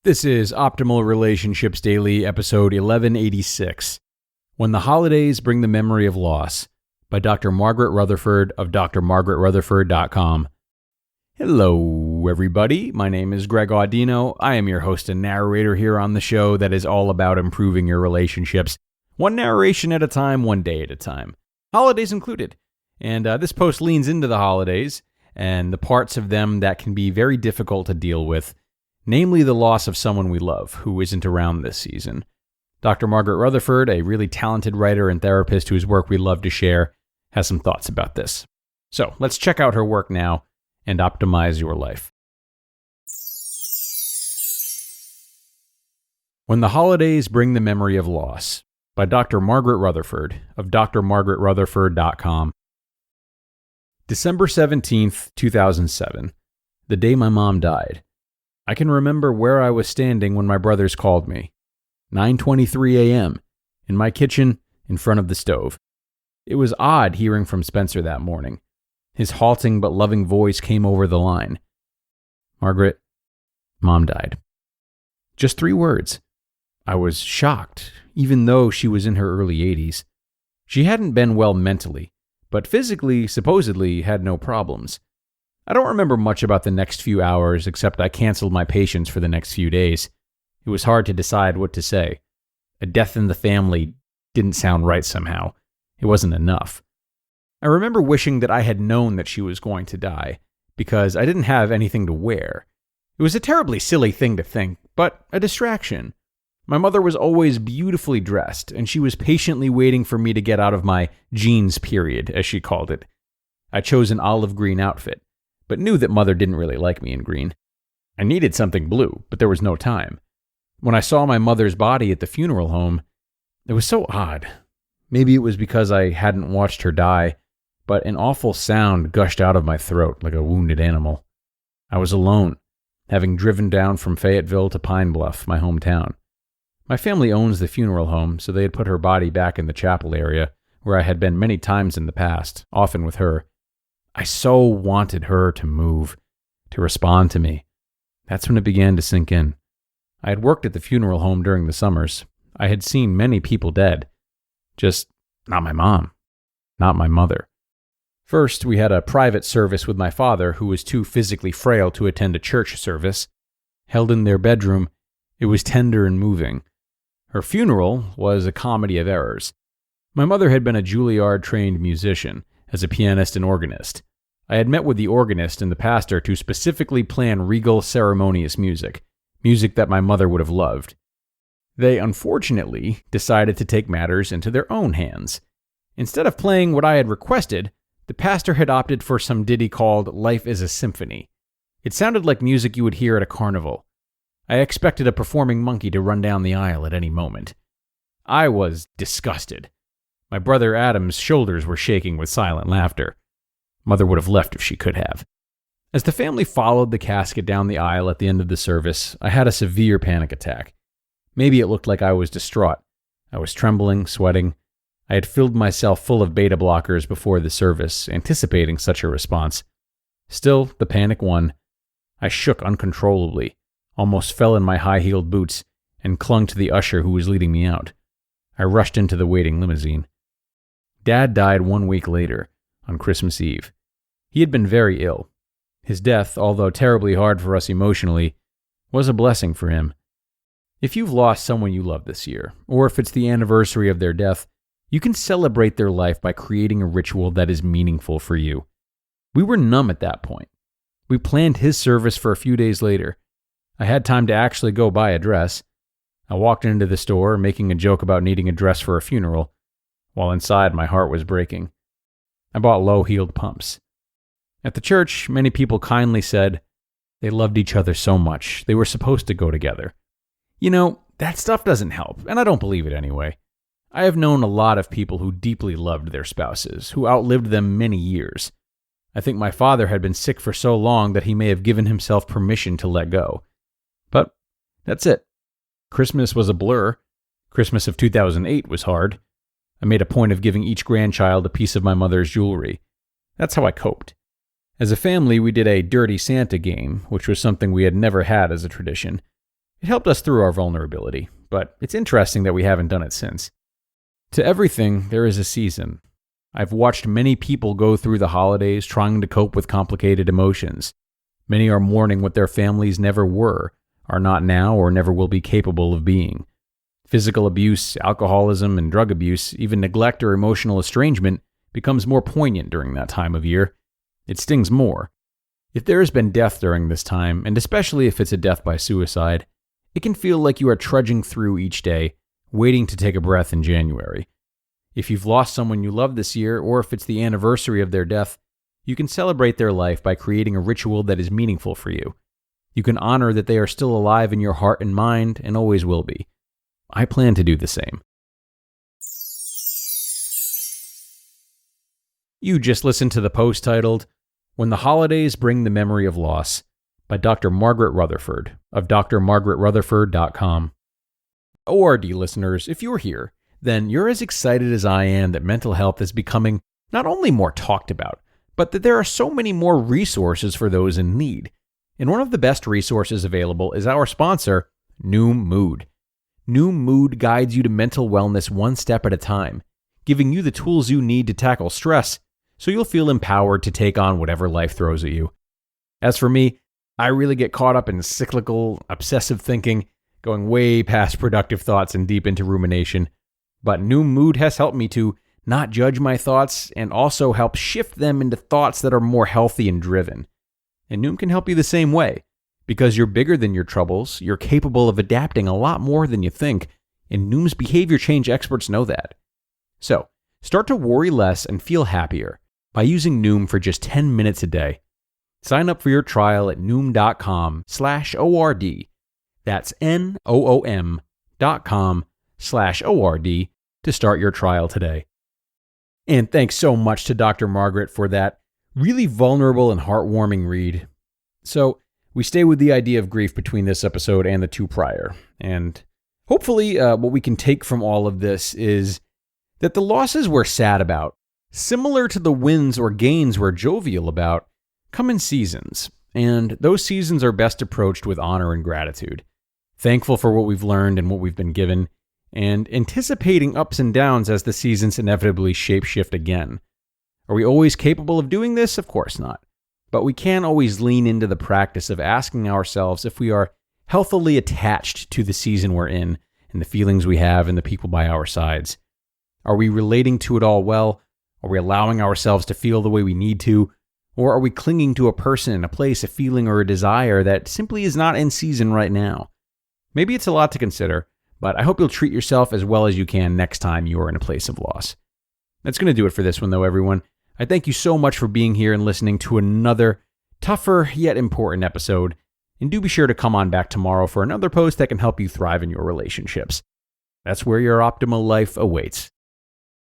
This is Optimal Relationships Daily, episode 1186, When the Holidays Bring the Memory of Loss, by Dr. Margaret Rutherford of drmargaretrutherford.com. Hello, everybody. My name is Greg Audino. I am your host and narrator here on the show that is all about improving your relationships, one narration at a time, one day at a time, holidays included. And this post leans into the holidays and the parts of them that can be very difficult to deal with, namely the loss of someone we love who isn't around this season. Dr. Margaret Rutherford, a really talented writer and therapist whose work we love to share, has some thoughts about this. So let's check out her work now and optimize your life. When the Holidays Bring the Memory of Loss, by Dr. Margaret Rutherford of drmargaretrutherford.com. December 17th, 2007, the day my mom died. I can remember where I was standing when my brothers called me. 9:23 a.m., in my kitchen, in front of the stove. It was odd hearing from Spencer that morning. His halting but loving voice came over the line. Margaret, Mom died. Just 3 words. I was shocked, even though she was in her early 80s. She hadn't been well mentally, but physically, supposedly, had no problems. I don't remember much about the next few hours, except I canceled my patients for the next few days. It was hard to decide what to say. A death in the family didn't sound right somehow. It wasn't enough. I remember wishing that I had known that she was going to die, because I didn't have anything to wear. It was a terribly silly thing to think, but a distraction. My mother was always beautifully dressed, and she was patiently waiting for me to get out of my jeans period, as she called it. I chose an olive green outfit, but knew that Mother didn't really like me in green. I needed something blue, but there was no time. When I saw my mother's body at the funeral home, it was so odd. Maybe it was because I hadn't watched her die, but an awful sound gushed out of my throat like a wounded animal. I was alone, having driven down from Fayetteville to Pine Bluff, my hometown. My family owns the funeral home, so they had put her body back in the chapel area, where I had been many times in the past, often with her. I so wanted her to move, to respond to me. That's when it began to sink in. I had worked at the funeral home during the summers. I had seen many people dead. Just not my mom. Not my mother. First, we had a private service with my father, who was too physically frail to attend a church service. Held in their bedroom, it was tender and moving. Her funeral was a comedy of errors. My mother had been a Juilliard-trained musician, as a pianist and organist. I had met with the organist and the pastor to specifically plan regal, ceremonious music that my mother would have loved. They, unfortunately, decided to take matters into their own hands. Instead of playing what I had requested, the pastor had opted for some ditty called Life is a Symphony. It sounded like music you would hear at a carnival. I expected a performing monkey to run down the aisle at any moment. I was disgusted. My brother Adam's shoulders were shaking with silent laughter. Mother would have left if she could have. As the family followed the casket down the aisle at the end of the service, I had a severe panic attack. Maybe it looked like I was distraught. I was trembling, sweating. I had filled myself full of beta blockers before the service, anticipating such a response. Still, the panic won. I shook uncontrollably, almost fell in my high-heeled boots, and clung to the usher who was leading me out. I rushed into the waiting limousine. Dad died 1 week later, on Christmas Eve. He had been very ill. His death, although terribly hard for us emotionally, was a blessing for him. If you've lost someone you love this year, or if it's the anniversary of their death, you can celebrate their life by creating a ritual that is meaningful for you. We were numb at that point. We planned his service for a few days later. I had time to actually go buy a dress. I walked into the store, making a joke about needing a dress for a funeral, while inside my heart was breaking. I bought low-heeled pumps. At the church, many people kindly said they loved each other so much, they were supposed to go together. You know, that stuff doesn't help, and I don't believe it anyway. I have known a lot of people who deeply loved their spouses, who outlived them many years. I think my father had been sick for so long that he may have given himself permission to let go. But that's it. Christmas was a blur. Christmas of 2008 was hard. I made a point of giving each grandchild a piece of my mother's jewelry. That's how I coped. As a family, we did a Dirty Santa game, which was something we had never had as a tradition. It helped us through our vulnerability, but it's interesting that we haven't done it since. To everything, there is a season. I've watched many people go through the holidays trying to cope with complicated emotions. Many are mourning what their families never were, are not now, or never will be capable of being. Physical abuse, alcoholism, and drug abuse, even neglect or emotional estrangement, becomes more poignant during that time of year. It stings more. If there has been death during this time, and especially if it's a death by suicide, it can feel like you are trudging through each day, waiting to take a breath in January. If you've lost someone you love this year, or if it's the anniversary of their death, you can celebrate their life by creating a ritual that is meaningful for you. You can honor that they are still alive in your heart and mind, and always will be. I plan to do the same. You just listened to the post titled, "When the Holidays Bring the Memory of Loss," by Dr. Margaret Rutherford of drmargaretrutherford.com. ORD listeners, if you're here, then you're as excited as I am that mental health is becoming not only more talked about, but that there are so many more resources for those in need. And one of the best resources available is our sponsor, Noom Mood. Noom Mood guides you to mental wellness one step at a time, giving you the tools you need to tackle stress so you'll feel empowered to take on whatever life throws at you. As for me, I really get caught up in cyclical, obsessive thinking, going way past productive thoughts and deep into rumination. But Noom Mood has helped me to not judge my thoughts and also help shift them into thoughts that are more healthy and driven. And Noom can help you the same way. Because you're bigger than your troubles, you're capable of adapting a lot more than you think, and Noom's behavior change experts know that. So, start to worry less and feel happier by using Noom for just 10 minutes a day. Sign up for your trial at noom.com/ORD. That's NOOM.com/ORD to start your trial today. And thanks so much to Dr. Margaret for that really vulnerable and heartwarming read. So, we stay with the idea of grief between this episode and the two prior. And hopefully what we can take from all of this is that the losses we're sad about, similar to the wins or gains we're jovial about, come in seasons. And those seasons are best approached with honor and gratitude. Thankful for what we've learned and what we've been given, and anticipating ups and downs as the seasons inevitably shape-shift again. Are we always capable of doing this? Of course not. But we can always lean into the practice of asking ourselves if we are healthily attached to the season we're in and the feelings we have and the people by our sides. Are we relating to it all well? Are we allowing ourselves to feel the way we need to? Or are we clinging to a person, a place, a feeling, or a desire that simply is not in season right now? Maybe it's a lot to consider, but I hope you'll treat yourself as well as you can next time you are in a place of loss. That's going to do it for this one, though, everyone. I thank you so much for being here and listening to another tougher yet important episode. And do be sure to come on back tomorrow for another post that can help you thrive in your relationships. That's where your optimal life awaits.